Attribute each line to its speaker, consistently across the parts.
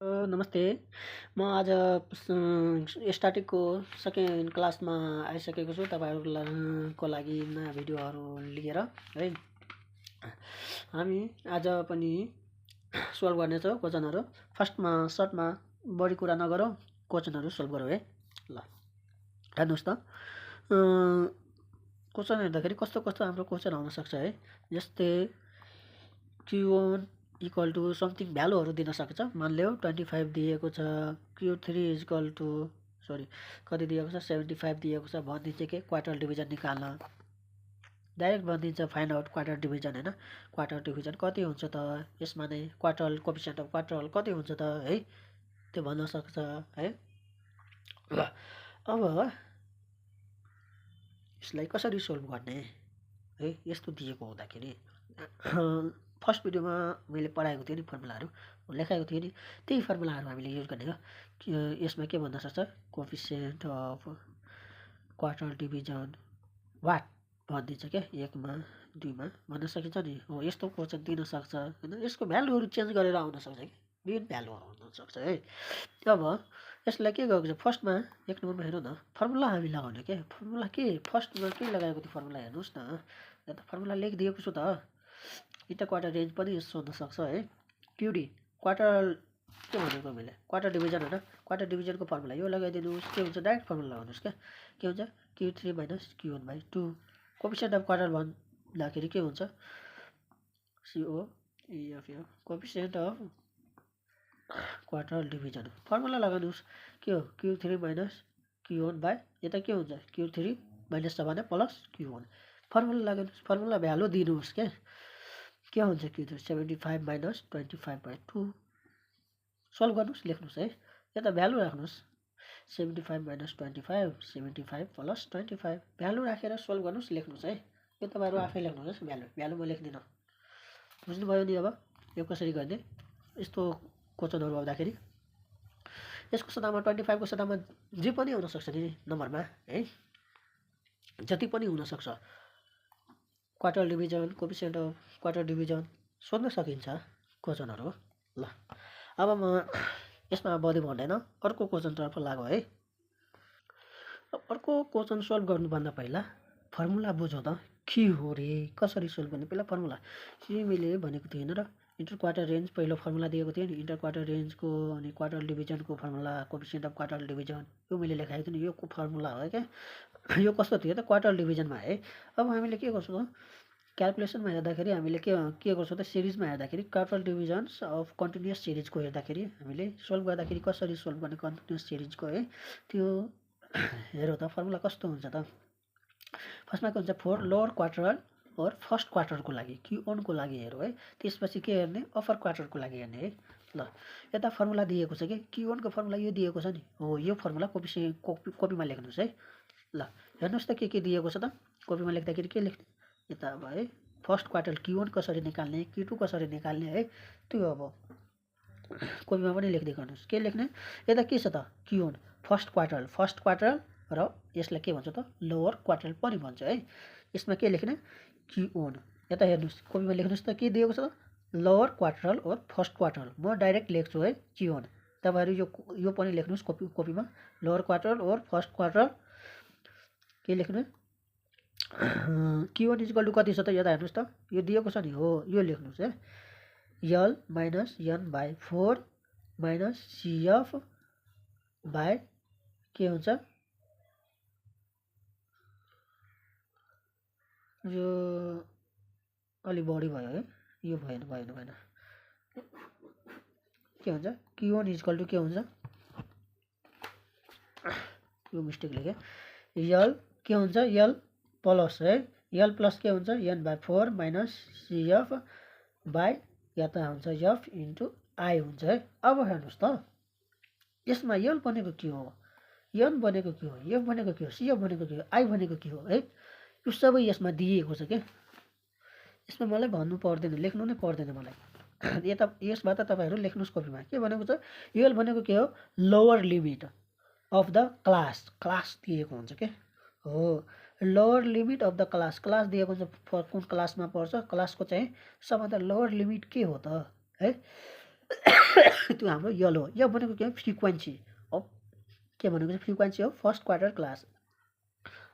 Speaker 1: नमस्ते। म आज स्ट्याटिकको सेकेन्ड क्लासमा आइसकेको छु तपाईँहरूको लागि नयाँ भिडियोहरू लिएर है। हामी आज पनि सल्भ गर्नेछौँ क्वेसनहरू। फर्स्टमा सर्टमा बढी कुरा नगरौँ, क्वेसनहरू सल्भ गरौँ है। ल हेर्नुहोस् त, क्वेसन हेर्दाखेरि कस्तो कस्तो हाम्रो क्वेसन आउनसक्छ है। जस्तै Q1 इक्वल टु समथिङ भ्यालुहरू दिन सक्छ। मानिलियो 25 दिएको छ, Q3 इक्वल टु कति दिएको छ 75 दिएको छ। भनिदिन्छ कि क्वार्टर डिभिजन निकाल्न, डाइरेक्ट भनिदिन्छ फाइन्ड आउट क्वार्टर डिभिजन होइन। क्वार्टर डिभिजन कति हुन्छ त, यसमा नै क्वार्टर कोएफिसिएन्ट अफ क्वार्टर कति हुन्छ त है, त्यो भन्न सक्छ है। ल अब यसलाई कसरी सोल्भ गर्ने है, यस्तो दिएको हुँदाखेरि फर्स्ट भिडियोमा मैले पढाएको थिएँ नि, फर्मुलाहरू लेखाएको थिएँ नि, त्यही फर्मुलाहरू हामीले युज गर्ने हो। यसमा के भन्न सक्छ, coefficient of quarter division what भनिदिन्छ क्या, 1 मा 2 मा भन्न सकिन्छ नि। हो, यस्तो क्वेसन दिन सक्छ होइन। यसको भ्यालुहरू चेन्ज गरेर आउन सक्छ कि, मेन भ्यालुहरू हुन सक्छ है। अब यसलाई के गरेको छ, फर्स्टमा 1 नम्बरमा हेरौँ न, फर्मुला हामी लगाउने के। फर्मुला के फर्स्टमा के लगाएको थियो फर्मुला, हेर्नुहोस् न, यहाँ त फर्मुला लेखिदिएको छु त। इन्टर क्वार्टर रेन्ज पनि सोध्न सक्छ है। क्युडी क्वार्टर के भनेको मैले, क्वार्टर डिभिजन होइन। क्वार्टर डिभिजनको फर्मुला यो लगाइदिनुहोस्, के हुन्छ डाइरेक्ट फर्मुला लगाउनुहोस् क्या। के हुन्छ Q3 minus Q1/2। Coefficient of quarter भन्दाखेरि के हुन्छ, COEF, coefficient of quarter division formula लगाउनुहोस्। के हो, Q3 माइनस Q1 यता के हुन्छ Q3 माइनस छ भने प्लस Q1। फर्मुला लगाउनुहोस्, फर्मुला भ्यालु दिनुहोस् क्या। के हुन्छ Q3 75 माइनस 25/2। सल्भ गर्नुहोस्, लेख्नुहोस् है। यता भ्यालु राख्नुहोस्, 75 माइनस 25, 75 प्लस 25। भ्यालु राखेर सोल्भ गर्नुहोस्, लेख्नुहोस् है। यो तपाईँहरू आफै लेख्नुहोस्, भ्यालु म लेख्दिनँ। बुझ्नुभयो नि। अब यो कसरी गर्ने, यस्तो क्वेसनहरू आउँदाखेरि यसको सट्टामा 25 को सट्टामा जे पनि हुनसक्छ नि नम्बरमा है, जति पनि हुनसक्छ। Quarter division, coefficient of quarter division सोध्न सकिन्छ क्वेसनहरू। ल अब म यसमा बढी भन्दैन, अर्को क्वेसनतर्फ लागौँ है। अर्को क्वेसन सल्भ गर्नुभन्दा पहिला फर्मुला बुझौँ त, के हो रे, कसरी सोल्भ गर्ने। पहिला फर्मुला के मैले भनेको थिएन र, इन्टर क्वार्टर रेन्ज पहिलो फर्मुला दिएको थियो नि, इन्टर क्वार्टर रेन्जको अनि क्वार्टर डिभिजनको formula, coefficient of quarter division, यो मैले लेखाएको थिएँ नि, यो फर्मुला हो क्या। यो कस्तो थियो त, क्वार्टर डिभिजनमा है। अब हामीले के गर्छौँ त, क्यालकुलेसनमा हेर्दाखेरि हामीले के गर्छौँ त, सिरिजमा हेर्दाखेरि क्वार्टर डिभिजन्स अफ कन्टिन्युस सिरिजको हेर्दाखेरि हामीले सोल्भ गर्दाखेरि कसरी सोल्भ गर्ने कन्टिन्युस सिरिजको है, त्यो हेरौँ त फर्मुला कस्तो हुन्छ त। फर्स्टमा के हुन्छ, 4 लोवर क्वार्टर और फर्स्ट क्वार्टरको लागि Q1 को लागि हेरौँ है। त्यसपछि के हेर्ने, अप्पर क्वार्टरको लागि हेर्ने है। ल यता फर्मुला दिएको छ कि, Q1 को फर्मुला यो दिएको छ नि, हो यो फर्मुला कपीमा लेख्नुहोस् है। ल हेर्नुहोस् त के दिएको छ त, कपीमा लेख्दाखेरि के लेख्ने, यता अब है फर्स्ट क्वार्टर Q1 कसरी निकाल्ने, Q2 कसरी निकाल्ने है, त्यो अब कपीमा पनि लेख्दै गर्नुहोस्। के लेख्ने, यता के छ त, Q1 फर्स्ट क्वार्टर र यसलाई के भन्छ त, लोवर क्वार्टर पनि भन्छ है। यसमा के लेख्ने, Q1, यता हेर्नुहोस् कपीमा लेख्नुहोस् त, के दिएको छ त, लोवर क्वार्टर और फर्स्ट क्वार्टर। म डाइरेक्ट लेख्छु है Q1, तपाईँहरू यो पनि लेख्नुहोस् कपीमा, लोवर क्वार्टर और फर्स्ट क्वार्टर। के लेख्ने, Q1 इक्वल टु कति छ त, यता हेर्नुहोस् त, यो दिएको छ नि, हो यो लेख्नुहोस् है। L minus N/4 minus CF by के हुन्छ, यो अलि बढी भयो है, यो भएन के हुन्छ, Q1 इक्वल टु के हुन्छ, यो मिस्टेक लेखेँ, L के हुन्छ, L प्लस है, L प्लस के हुन्छ, N/4 माइनस CF बाई यता हुन्छ F इन्टु I हुन्छ है। अब हेर्नुहोस् त, यसमा L भनेको के हो, N भनेको के हो, F भनेको के हो, CF भनेको के हो, I भनेको के हो है, यो सबै यसमा दिएको छ क्या। यसमा मलाई भन्नु पर्दैन, लेख्नु नै पर्दैन मलाई। यता यसबाट तपाईँहरू लेख्नुहोस् कपीमा, के भनेको छ, L भनेको के हो, lower limit of the class दिएको हुन्छ के, हो lower limit of the class दिएको हुन्छ। कुन क्लासमा पर्छ, क्लासको चाहिँ सबभन्दा लोवर लिमिट के हो त है, त्यो हाम्रो यल हो। यो भनेको के हो फ्रिक्वेन्सी अफ के भनेको चाहिँ frequency of first quarter class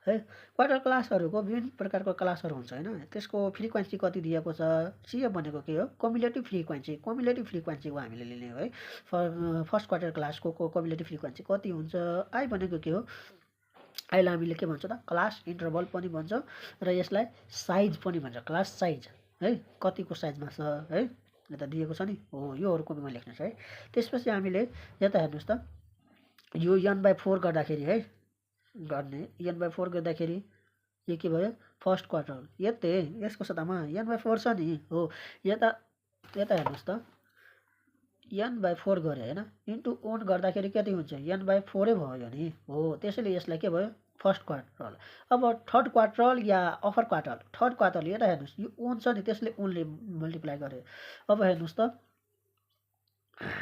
Speaker 1: है। क्वार्टर क्लासहरूको विभिन्न प्रकारको क्लासहरू हुन्छ होइन, त्यसको फ्रिक्वेन्सी कति दिएको छ। सिएफ भनेको के हो कम्युलेटिभ फ्रिक्वेन्सी, कम्युलेटिभ फ्रिक्वेन्सीको हामीले लिने हो है। फर्स्ट क्वार्टर क्लासको कम्युलेटिभ फ्रिक्वेन्सी कति हुन्छ। आई भनेको के हो, आइलाई हामीले के भन्छ त क्लास इन्टरभल पनि भन्छ र यसलाई साइज पनि भन्छ, क्लास साइज है, कतिको साइजमा छ है, यता दिएको छ नि हो, योहरूको पनि लेख्नुहोस् है। त्यसपछि हामीले यता हेर्नुहोस् त, यो n/4 गर्दाखेरि है, गर्ने n/4 गर्दाखेरि यो के भयो फर्स्ट क्वार्टर, यतै यसको सट्टामा n/4 छ नि हो। यता यता हेर्नुहोस् त n/4 गरे होइन, इन्टु 1 गर्दाखेरि कति हुन्छ n/4 भयो नि हो। त्यसैले यसलाई के भयो फर्स्ट क्वार्टर। अब थर्ड क्वार्टर या अफर क्वार्टर, थर्ड क्वार्टर यता हेर्नुहोस् यो 1 छ नि, त्यसले 1ले मल्टिप्लाई गरे। अब हेर्नुहोस् त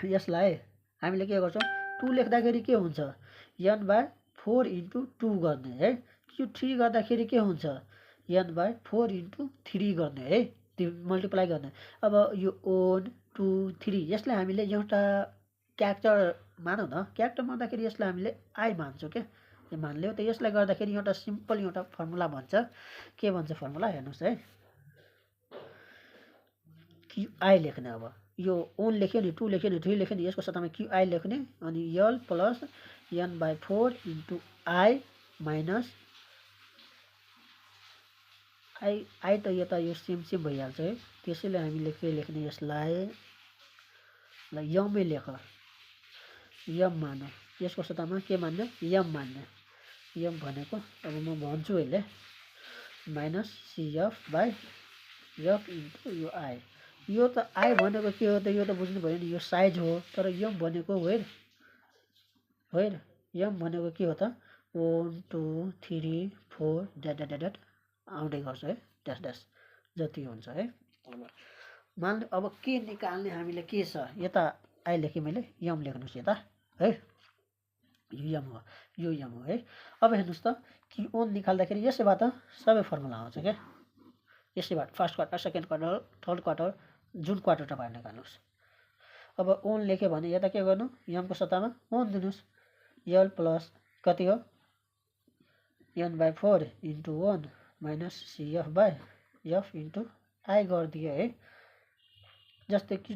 Speaker 1: यसलाई हामीले के गर्छौँ 2 लेख्दाखेरि के हुन्छ n/4 इन्टु 2 गर्ने है। यो 3 गर्दाखेरि के हुन्छ n/4 इन्टु 3 गर्ने है, त्यो मल्टिप्लाई गर्ने। अब यो 1 2 3 यसलाई हामीले एउटा क्यारेक्टर मानौँ न, क्यारेक्टर मान्दाखेरि यसलाई हामीले आई मान्छौँ क्या, यो मान्यो। त यसलाई गर्दाखेरि एउटा सिम्पल एउटा फर्मुला भन्छ, के भन्छ फर्मुला हेर्नुहोस् है, क्युआई लेख्ने। अब यो 1 लेख्यो नि 2 लेख्यो नि 3 लेख्यो नि, यसको सट्टामा क्युआई लेख्ने, अनि L plus n/4 into I minus I त यता यो सेम भइहाल्छ है। त्यसैले हामीले के लेख्ने यसलाई यमै लेख, यम मान, यसको सट्टामा के मान्ने यम मान्ने। यम भनेको अब म भन्छु अहिले माइनस CF/F इन्टु यो आई। यो त आई भनेको के हो त, यो त बुझ्नु भयो नि, यो साइज हो। तर यम भनेको वेयर यम भनेको के हो त 1 2 3 4 ड्याट आउँदै गर्छ है, ड्यास जति हुन्छ है। मान अब के निकाल्ने हामीले के छ, यता आई लेखेँ मैले, यम लेख्नुहोस् यता है, यो यम हो है। अब हेर्नुहोस् त कि 1 निकाल्दाखेरि यसैबाट सबै फर्मुला आउँछ क्या, यसैबाट first quarter second quarter third quarter जुन क्वार्टर तपाईँ निकाल्नुहोस्। अब 1 लेख्यो भने यता के गर्नु यमको सट्टामा 1 दिनुहोस्, यल प्लस कति हो n/4 into 1 minus CF/F into I गरिदियो है। जस्तै कि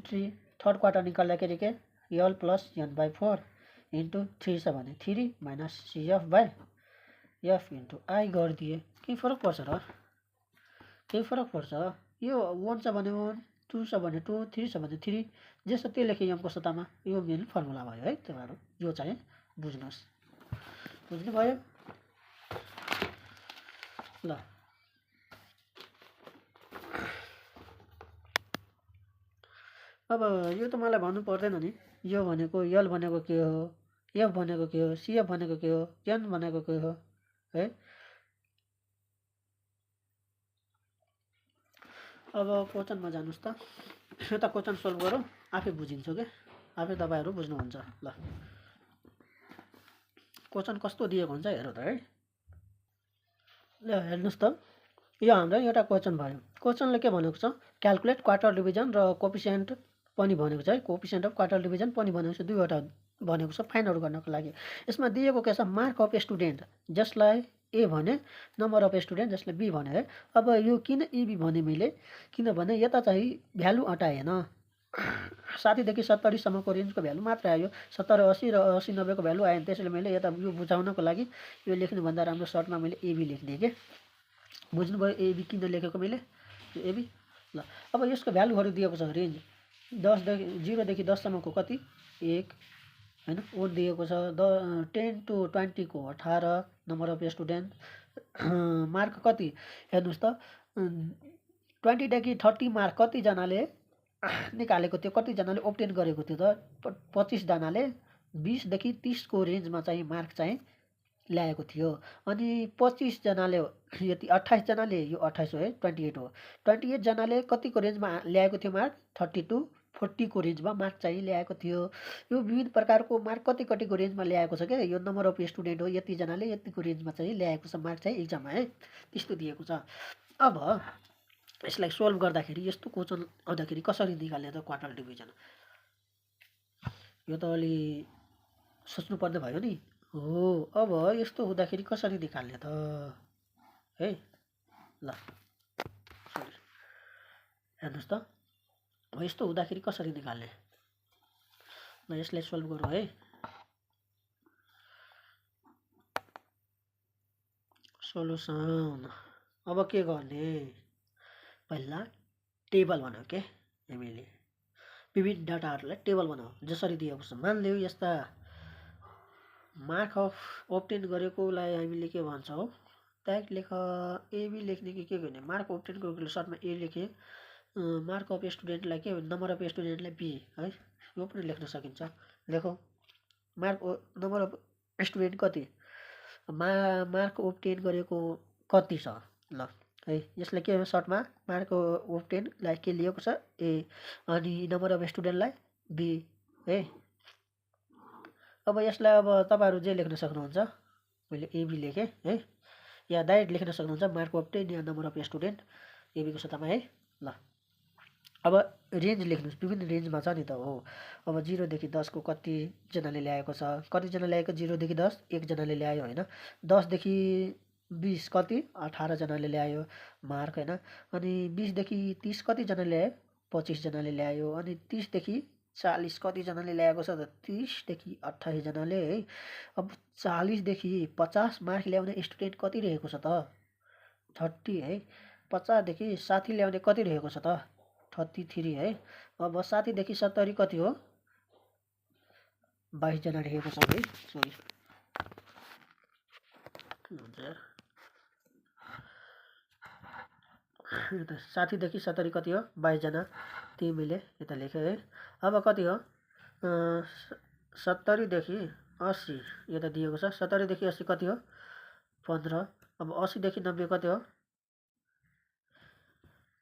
Speaker 1: थर्ड क्वार्टर निकाल्दाखेरि के यल प्लस n/4 इन्टु 3 छ भने 3 माइनस CF/F इन्टु आई गरिदिए। केही फरक पर्छ र, केही फरक पर्छ। यो 1 छ भने 1 2 छ भने 2 3 छ भने 3 जस्तो त्यो लेखेँ यमको सट्टामा, यो मेन फर्मुला भयो है। तपाईँहरू यो चाहिँ बुझ्नुहोस्, बुझ्नुभयो ल। अब यो त मलाई भन्नु पर्दैन नि, यो भनेको यल भनेको के हो, एफ भनेको के हो, सिएफ भनेको के हो, एन भनेको के हो है। अब क्वेसनमा जानुहोस् त, यो त क्वेसन सोल्भ गरौँ, आफै बुझिन्छ क्या, आफै तपाईँहरू बुझ्नुहुन्छ ल। क्वेसन कस्तो दिएको हुन्छ हेरौँ त है। ल हेर्नुहोस् त, यो हाम्रो एउटा क्वेसन भयो। क्वेसनले के भनेको छ क्यालकुलेट क्वार्टर डिभिजन र कोपिसेन्ट पनि भनेको छ है, कोपिसेन्ट अफ क्वार्टर डिभिजन पनि भनेको छ, दुईवटा भनेको छ फाइन्ड आउट गर्नको लागि। यसमा दिएको के छ मार्क अफ स्टुडेन्ट, जसलाई ए भने नम्बर अफ स्टुडेन्ट जसले बी भने है। अब यो किन एबी भने मैले, किनभने यता चाहिँ भ्यालु हटाएन, 60 देखि 70 सम्मको रेन्जको भ्यालु मात्र आयो, 70 80 र 80 90को भ्यालु आएन। त्यसैले मैले यता यो बुझाउनको लागि यो लेख्नुभन्दा राम्रो सर्टमा मैले एबी लेख्ने के, बुझ्नुभयो एबी किन लेखेको मैले एबी ल। अब यसको भ्यालुहरू दिएको छ रेन्ज 0 देखि 10 सम्मको कति 1 हैन, 1 दिएको छ, 10 to 20 को 18 नम्बर अफ स्टुडेन्ट। मार्क कति हेर्नुहोस् त 20 देखि 30 मार्क कतिजनाले निकालेको थियो, कतिजनाले ओब्टेन गरेको थियो त 25 जनाले 20 देखि 30 को रेन्जमा चाहिँ मार्क चाहिँ ल्याएको थियो। अनि 25 जनाले यति 28 जनाले, यो 28 हो है 28 हो, 28 जनाले कतिको रेन्जमा ल्याएको थियो मार्क 30 to 40 को रेन्जमा मार्क चाहिँ ल्याएको थियो। यो विविध प्रकारको मार्क कतिको रेन्जमा ल्याएको छ क्या, यो नम्बर अफ स्टुडेन्ट हो, यतिजनाले यतिको रेन्जमा चाहिँ ल्याएको छ मार्क चाहिँ एक्जाममा है, त्यस्तो दिएको छ। अब यसलाई सोल्भ गर्दाखेरि यस्तो क्वेसन आउँदाखेरि कसरी निकाल्ने त क्वार्टर डिभिजन। यो त अलि सोच्नुपर्ने भयो नि। हो, अब यस्तो हुँदाखेरि कसरी निकाल्ने त है। ल सरी, हेर्नुहोस् त, अब यस्तो हुँदाखेरि कसरी निकाल्ने। ल यसलाई सल्भ गरौँ है। सोलुसन अब के गर्ने, पहिला टेबल बनाऊ के हामीले, विभिन्न डाटाहरूलाई टेबल बनाऊ जसरी दिएको छ। मानिलियो यस्ता मार्क अफ ओब्टेन गरेकोलाई हामीले के भन्छौँ, ट्याग लेख एबी लेख्ने कि के गर्ने। मार्क ओब्टेन गरेको सर्टमा ए लेखेँ, मार्क अफ स्टुडेन्टलाई के, नम्बर अफ स्टुडेन्टलाई बी है, यो पनि लेख्न सकिन्छ। लेखौँ नम्बर अफ स्टुडेन्ट कति, मार्क ओब्टेन गरेको कति छ। ल है, यसलाई के हो, सर्टमा मार्क ओब्टेनलाई के लिएको छ ए, अनि नम्बर अफ स्टुडेन्टलाई बी है। अब यसलाई अब तपाईँहरू जे लेख्न सक्नुहुन्छ, मैले एबी लेखेँ है, या डाइरेक्ट लेख्न सक्नुहुन्छ मार्क ओब्टेन या नम्बर अफ स्टुडेन्ट एबीको सट्टामा है। ल अब रेन्ज लेख्नुहोस्, विभिन्न रेन्जमा छ नि त। हो, अब 0 देखि 10 को कतिजनाले ल्याएको छ, कतिजना ल्याएको, 0 देखि 10 एकजनाले ल्यायो होइन, 10 देखि 20 कति 18 जनाले ल्यायो मार्क होइन, अनि 20 देखि 30 कतिजनाले ल्यायो, 25 जनाले ल्यायो, अनि 30 देखि 40 कतिजनाले ल्याएको छ त, 30 देखि 28 जनाले है। अब 40 देखि 50 मार्क ल्याउने स्टुडेन्ट कति रहेको छ त, 30 है। 50 देखि 60 ल्याउने कति रहेको छ त, 33 है। अब 60 देखि 70 कति हो, 22 जना रहेको छ है। सरी, हुन्छ 60 देखि 70 कति हो, 22 जना, त्यही मैले यता लेखेँ है। अब कति हो, 70 देखि 80 यता दिएको छ, 70 देखि 80 कति हो, 15। अब 80 देखि 90 कति हो,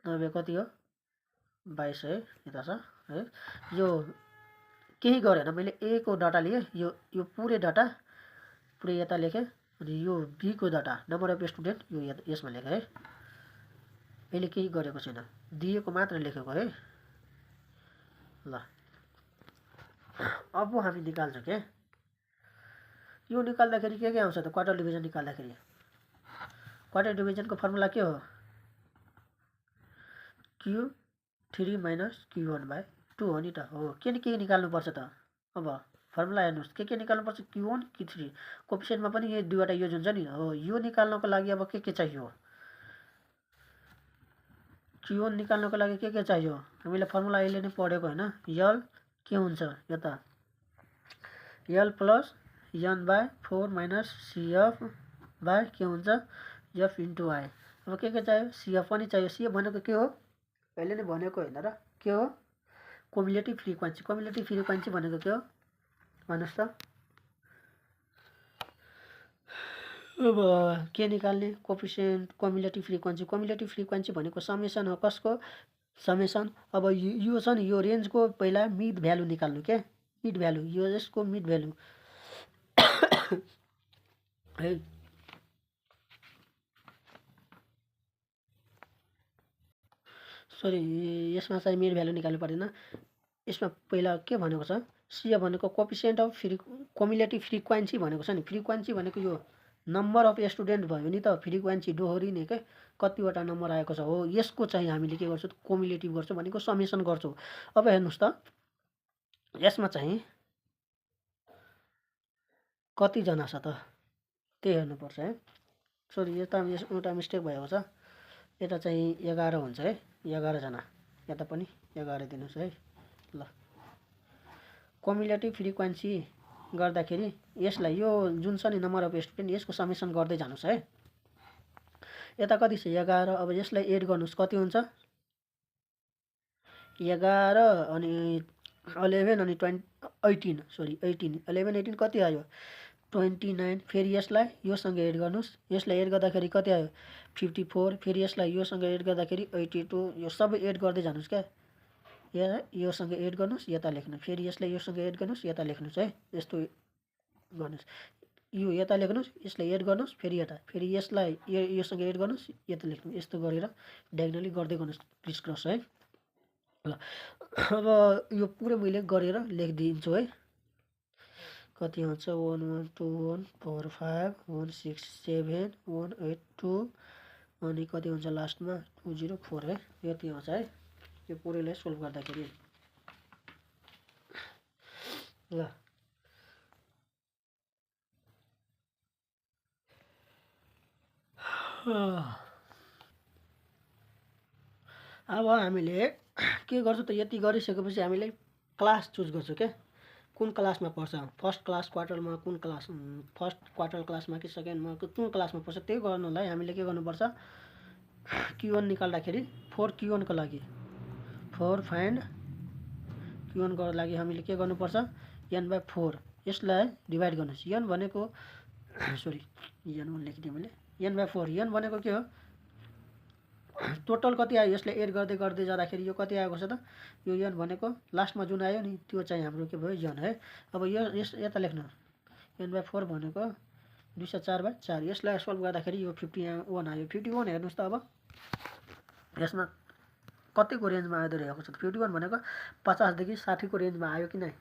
Speaker 1: 90 कति हो, 22 है, यता छ है। यो केही गरेन, मैले ए को डाटा लिएँ, यो पुरै डाटा पुरै यता लेखेँ, अनि यो बी को डाटा नम्बर अफ स्टुडेन्ट यो यसमा लेखेँ है। मैले केही गरेको छैन, दिएको मात्र लेखेको है। ल अब हामी निकाल्छौँ के, यो निकाल्दाखेरि के आउँछ त, क्वार्टर डिभिजन निकाल्दाखेरि क्वार्टर डिभिजनको फर्मुला के हो, Q3 - Q1/2 हो नि त। हो, के निकाल्नुपर्छ त, अब फर्मुला हेर्नुहोस्, के निकाल्नुपर्छ, Q1 Q3, कोफिसिएन्टमा पनि यो दुईवटा युज हुन्छ नि। हो, यो निकाल्नको लागि अब के चाहियो, Q1 निकाल्नको लागि के चाहियो, हामीले फर्मुला अहिले नै पढेको होइन, यल के हुन्छ यता, यल प्लस n/4 - CF बाई के हुन्छ F × I। अब के चाहियो, CF पनि चाहियो। CF भनेको के हो, अहिले नै भनेको होइन र, के हो, क्युमुलेटिभ फ्रिक्वेन्सी। क्युमुलेटिभ फ्रिक्वेन्सी भनेको के हो भन्नुहोस् त। अब के निकाल्ने, coefficient cumulative frequency. Cumulative frequency भनेको समेसन हो, कसको समेसन। अब यो छ नि, यो रेन्जको पहिला मिड भ्यालु निकाल्नु के, मिड भ्यालु, यो यसको मिड भ्यालु है। सरी, यसमा चाहिँ मिड भ्यालु निकाल्नु पर्दैन, यसमा पहिला के भनेको छ, CF भनेको कोफिसिएन्ट अफ क्युमुलेटिभ फ्रिक्वेन्सी भनेको छ नि। फ्रिक्वेन्सी भनेको यो नम्बर अफ स्टुडेन्ट भयो नि त, फ्रिक्वेन्सी दोहोरिने के, कतिवटा नम्बर आएको छ। हो, यसको चाहिँ हामीले के गर्छौँ, क्युमुलेटिभ गर्छौँ भनेको समेसन गर्छौँ। अब हेर्नुहोस् त, यसमा चाहिँ कतिजना छ त, त्यही हेर्नुपर्छ है। सरी, यता एउटा मिस्टेक भएको छ, यता चाहिँ 11 हुन्छ है, 11 जना, यता पनि 11 दिनुहोस् है। ल क्युमुलेटिभ फ्रिक्वेन्सी गर्दाखेरि यसलाई, यो जुन छ नि नम्बर अफ स्टुडेन्ट, यसको समेसन गर्दै जानुहोस् है। यता कति छ, 11। अब यसलाई एड गर्नुहोस्, कति हुन्छ, 11 अनि 11 अनि 18, सरी 18, 11 18 कति आयो, 29। फेरि यसलाई योसँग एड गर्नुहोस्, यसलाई एड गर्दाखेरि कति आयो, 54। फेरि यसलाई योसँग एड गर्दाखेरि 82। यो सबै एड गर्दै जानुहोस् क्या, योसँग एड गर्नुहोस्, यता लेख्नु, फेरि यसलाई योसँग एड गर्नुहोस्, यता लेख्नुहोस् है। यस्तो गर्नुहोस्, यो यता लेख्नुहोस्, यसलाई एड गर्नुहोस्, फेरि यता, फेरि यसलाई योसँग एड गर्नुहोस्, यता लेख्नु, यस्तो गरेर डायगोनली गर्दै गर्नुहोस्, क्रिस क्रस है। ल अब यो पुरै मैले गरेर लेखिदिन्छु है। कति आउँछ 112145167182 अनि कति हुन्छ लास्टमा 204 है। यति आउँछ है यो पुरैलाई सोल्भ गर्दाखेरि। ल अब हामीले के गर्छौँ त, यति गरिसकेपछि हामीले क्लास चुज गर्छौँ क्या, कुन क्लासमा पर्छ, फर्स्ट क्लास क्वार्टरमा कुन क्लास, फर्स्ट क्वार्टर क्लासमा कि सेकेन्डमा कुन क्लासमा पर्छ त्यही गर्नलाई हामीले के गर्नुपर्छ, Q1 निकाल्दाखेरि 4 Q1 को लागि 4 फाइन्ड Q1 को लागि हामीले के गर्नुपर्छ n/4 यसलाई डिभाइड गर्नुहोस्। n भनेको सरी n1 लेखिदिएँ मैले, n/4 n भनेको के हो, टोटल कति आयो यसले एड गर्दै गर्दै जाँदाखेरि यो कति आएको छ त, यो n भनेको लास्टमा जुन आयो नि त्यो चाहिँ हाम्रो के भयो n है। अब यो यता लेख्नु n/4 भनेको 204/4 यसलाई सल्भ गर्दाखेरि यो 51 आयो। 51 हेर्नुहोस् त, अब यसमा कतिको रेन्जमा आइदो रहेको छ, 51 भनेको 50 देखि 60 को रेन्जमा आयो कि नै,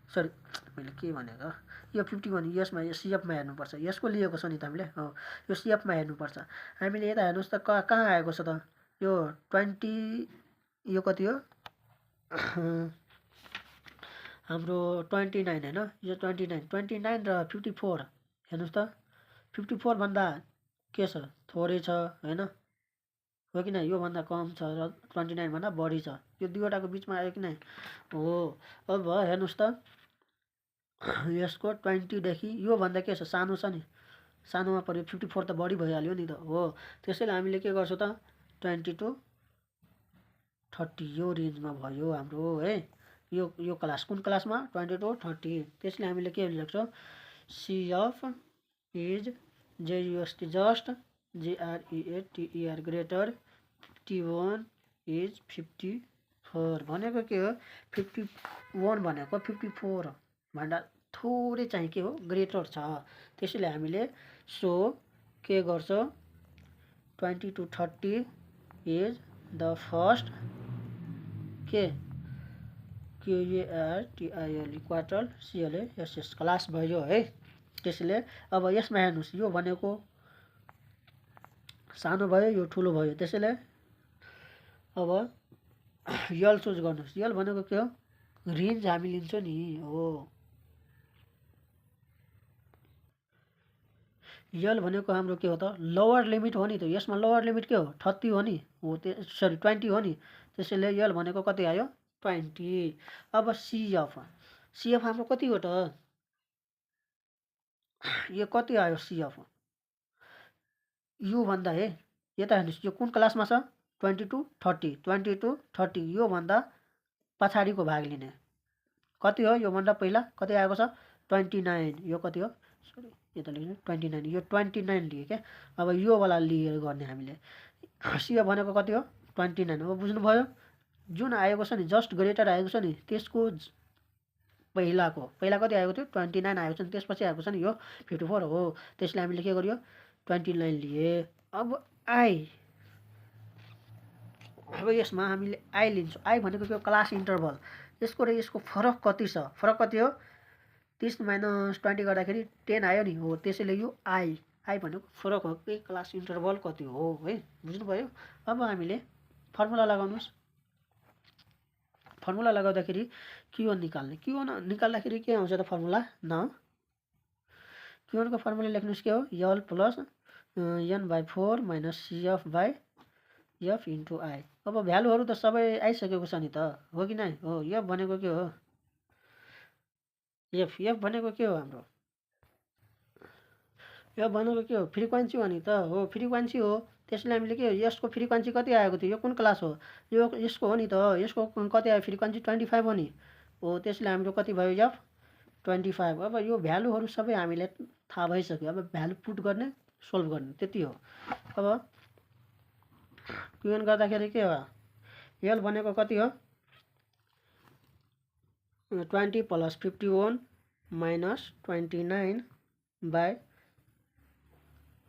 Speaker 1: सरी मैले के भनेको यो 51 यसमा यो सिएफमा हेर्नुपर्छ, यसको लिएको छ नि त हामीले, हो यो सिएफमा हेर्नुपर्छ। हामीले यता हेर्नुहोस् त कहाँ आएको छ त, यो 20 यो कति हो हाम्रो 29 हैन, यो 29 र 54 हेर्नुहोस् त 54 भन्दा के छ थोरै छ हैन, हो कि नै, यो भन्दा कम छ र 29 भन्दा बढी छ, यो दुईवटाको बिचमा आयो कि नै हो। अब हेर्नुहोस् त यसको 20 देखि यो भन्दा के छ सानो छ नि, सानोमा पर्यो 54 त बढी भइहाल्यो नि त, हो त्यसैले हामीले के गर्छौँ त 20 to 30 यो रेन्जमा भयो हाम्रो है। यो क्लास कुन क्लासमा 20 to 30, त्यसले हामीले के लेख्छौँ CF is JUST just GREATER greater T1 is 54 भनेको के हो 51 भनेको 54 भन्दा थोरै चाहिँ के हो ग्रेटर छ, त्यसैले हामीले सो के गर्छौँ 20 to 30 इज द फर्स्ट के QUARTILE क्वार्टल CLASS क्लास भयो है। त्यसैले अब यसमा हेर्नुहोस् यो भनेको सानो भयो यो ठुलो भयो, त्यसैले अब यल चुज गर्नुहोस्। यल भनेको के हो रेन्ज हामी लिन्छौँ नि, हो यल भनेको हाम्रो के हो त लोवर लिमिट हो नि त, यसमा लोवर लिमिट के हो 30 हो नि, हो सरी 20 हो नि, त्यसैले यल भनेको कति आयो 20। अब CF हाम्रो कति हो त, यो कति आयो CF यो भन्दा है यता हेर्नुहोस् यो कुन क्लासमा छ 20 to 30 यो भन्दा पछाडिको भाग लिने कति हो, यो भन्दा पहिला कति आएको छ 29, यो कति हो सरी यता लेख्नु 29, यो 29 लिए क्या। अब यो वाला लिएर गर्ने हामीले CF भनेको कति हो 29 हो, बुझ्नुभयो। जुन आएको छ नि जस्ट ग्रेटर आएको छ नि त्यसको पहिला कति आएको थियो 29 आएको छ नि, त्यसपछि आएको छ नि यो 54 हो, त्यसले हामीले के गर्यो 29 लिए। अब यसमा हामीले आई लिन्छौँ, आई भनेको के हो क्लास इन्टरभल, यसको र यसको फरक कति छ, फरक कति हो 30 - 20 गर्दाखेरि 10 आयो नि, हो त्यसैले यो आई भनेको फरक हो कि क्लास इन्टरभल कति हो है, बुझ्नुभयो। अब हामीले फर्मुला लगाउनुहोस्, फर्मुला लगाउँदाखेरि Q1 निकाल्ने, Q1 निकाल्दाखेरि के आउँछ त फर्मुला न, Q1 को फर्मुला लेख्नुहोस् के हो L plus n/4 minus CF/F into I. अब भ्यालुहरू त सबै आइसकेको छ नि त, हो कि नै, हो F भनेको के हो F भनेको के हो हाम्रो F भनेको के हो फ्रिक्वेन्सी हो नि त, हो फ्रिक्वेन्सी हो, त्यसले हामीले के हो यसको फ्रिक्वेन्सी कति आएको थियो, यो कुन क्लास हो यो यसको हो नि त, यसको कति आयो फ्रिक्वेन्सी 25 हो नि, हो त्यसले हाम्रो कति भयो F 25। अब यो भ्यालुहरू सबै हामीले थाहा भइसक्यो, अब भ्यालु पुट गर्ने सोल्भ गर्ने त्यति हो। अब Q1 गर्दाखेरि के हो यल भनेको कति हो 20 + 51 - 29 बाई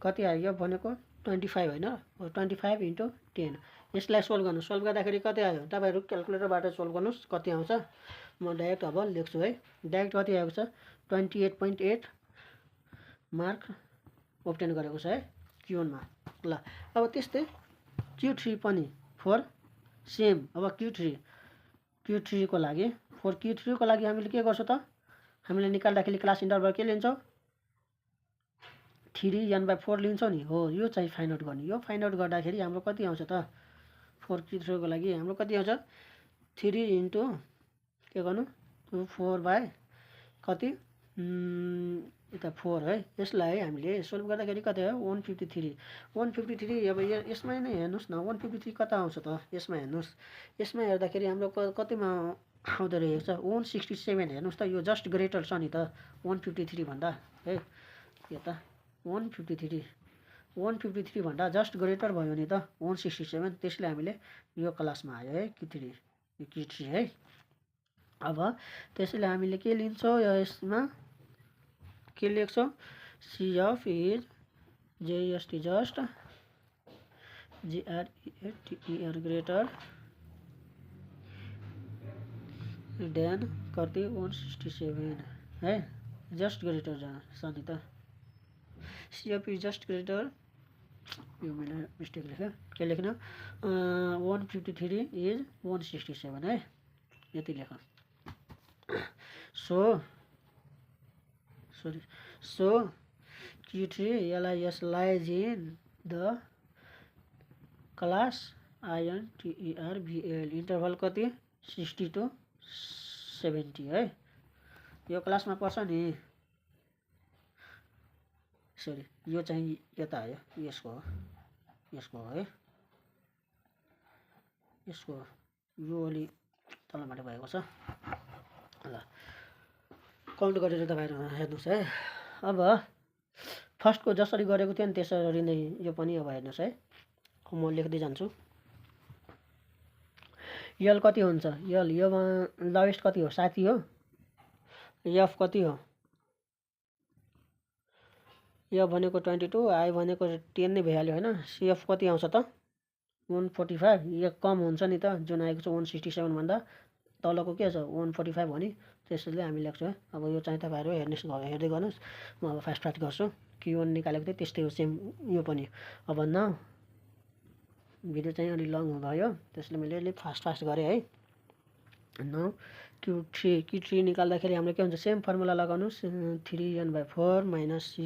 Speaker 1: कति आयो यो भनेको 25 होइन, 25 × 10 यसलाई सोल्भ गर्नु, सोल्भ गर्दाखेरि कति आयो तपाईँहरू क्यालकुलेटरबाट सोल्भ गर्नुहोस् कति आउँछ म डाइरेक्ट अब लेख्छु है। डाइरेक्ट कति आएको छ 28.8 मार्क ओब्टेन गरेको छ है Q1 मा। ल अब त्यस्तै Q3 पनि फर सेम। अब Q3 को लागि हामीले के गर्छौँ त, हामीले निकाल्दाखेरि क्लास इन्टरभल के लिन्छौँ 3n/4 लिन्छौँ नि। हो यो चाहिँ फाइन्ड आउट गर्ने। यो फाइन्ड आउट गर्दाखेरि हाम्रो कति आउँछ त फर Q3 को लागि हाम्रो कति आउँछ 3 इन्टु के गर्नु 4 बाई कति यता 4 है। यसलाई है हामीले सोल्भ गर्दाखेरि कति हो 153। अब यसमा नै हेर्नुहोस् न 153 कता आउँछ त, यसमा हेर्नुहोस्। यसमा हेर्दाखेरि हाम्रो कतिमा आउँदो रहेको छ 167। हेर्नुहोस् त यो जस्ट ग्रेटर छ नि त 153 भन्दा है। यता 153 भन्दा जस्ट ग्रेटर भयो नि त 167। त्यसले हामीले यो क्लासमा आयो है Q3 है। अब त्यसैले हामीले के लिन्छौँ यसमा के लेख्छौँ CF is JST just GREATER greater than कति 167 है। जस्ट ग्रेटर छ नि त CF इज जस्ट ग्रेटर। यो मैले मिस्टेक लेखेँ के लेख्नु 153 इज 167 है यति लेख। So Q3 LIS lies in the class INTERVL interval कति 60 to 70 है। यो क्लासमा पर्छ नि। सरी यो चाहिँ यता आयो यसको हो है। यसको यो अलि तलमाथि भएको छ। ल काउन्ट गरेर तपाईँहरू हेर्नुहोस् है। अब फर्स्टको जसरी गरेको थियो नि त्यसरी नै यो पनि अब हेर्नुहोस् है। म लेख्दै जान्छु। यल कति हुन्छ योमा लोएस्ट कति हो 60 हो। एफ कति हो यो भनेको 22 आई भनेको 10 नै भइहाल्यो होइन। CF कति आउँछ त 145। यो कम हुन्छ नि त जुन आएको छ 167 भन्दा तलको के छ 145 हो नि। त्यसैले हामी लेख्छौँ है। अब यो चाहिँ तपाईँहरू हेर्दै गर्नुहोस्। म अब फास्ट गर्छु। Q1 निकालेको थिएँ त्यस्तै हो सेम यो पनि। अब न भिडियो चाहिँ अलि लङ भयो त्यसले मैले अलिक फास्ट गरेँ है। न Q3 निकाल्दाखेरि हाम्रो के हुन्छ सेम फर्मुला लगाउनुहोस् 3n/4 minus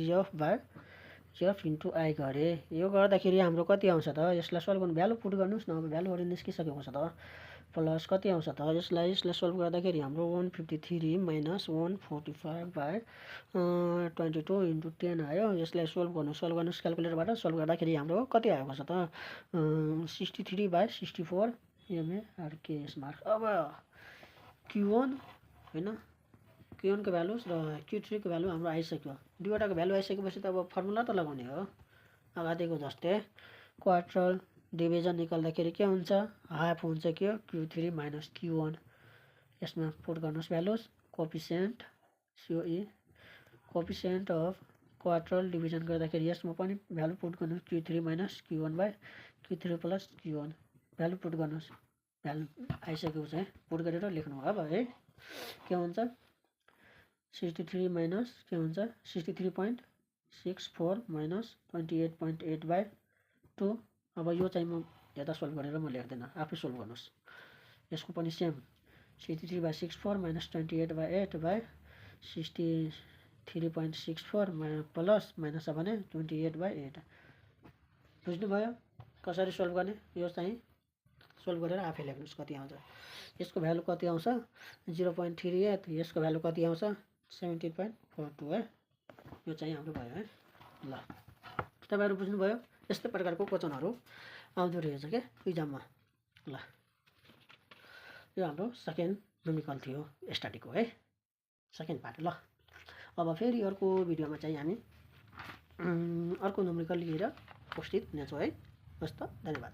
Speaker 1: CF into I गरे। यो गर्दाखेरि हाम्रो कति आउँछ त यसलाई सोल्भ गर्नु भ्यालु पुट गर्नुहोस् न। अब भ्यालुहरू निस्किसकेको छ त प्लस कति आउँछ त यसलाई सोल्भ गर्दाखेरि हाम्रो 153 माइनस 145/22 इन्टु 10 आयो। यसलाई सोल्भ गर्नुहोस् क्यालकुलेटरबाट। सोल्भ गर्दाखेरि हाम्रो कति आएको छ त 63/64 MARK मार्क। अब Q1 होइन Q1 को भ्यालु र Q3 को भ्यालु हाम्रो आइसक्यो। दुईवटाको भ्यालु आइसकेपछि त अब फर्मुला त लगाउने हो अगाडिको जस्तै। क्वार्टर डिभिजन निकाल्दाखेरि के हुन्छ हाफ हुन्छ के Q3 माइनस Q1। यसमा पुट गर्नुहोस् values coefficient COE coefficient of quarter division गर्दाखेरि यसमा पनि भ्यालु पुट गर्नुहोस् Q3 minus Q1/Q3 plus Q1 value put गर्नुहोस्। भ्यालु आइसकेको छ है पुट गरेर लेख्नु अब है। के हुन्छ 63 माइनस के हुन्छ 63.64 माइनस 28.8/2। अब यो चाहिँ म यता सोल्भ गरेर म लेख्दैन आफै सोल्भ गर्नुहोस्। यसको पनि सेम 63/64 माइनस 28/8/63.64 प्लस माइनस भने 28/8। बुझ्नुभयो कसरी सोल्भ गर्ने। यो चाहिँ सोल्भ गरेर आफै लेख्नुहोस् कति आउँछ। यसको भ्यालु कति आउँछ 0.38। यसको भ्यालु कति आउँछ 17.42 है। यो चाहिँ हाम्रो भयो है। ल तपाईँहरू बुझ्नुभयो। यस्तै प्रकारको क्वेसनहरू आउँदो रहेछ क्या इक्जाममा। ल यो हाम्रो सेकेन्ड न्युमेरिकल थियो स्ट्याटिकको है सेकेन्ड पार्ट। ल अब फेरि अर्को भिडियोमा चाहिँ हामी अर्को न्युमेरिकल लिएर उपस्थित हुनेछौँ है। हस् त धन्यवाद।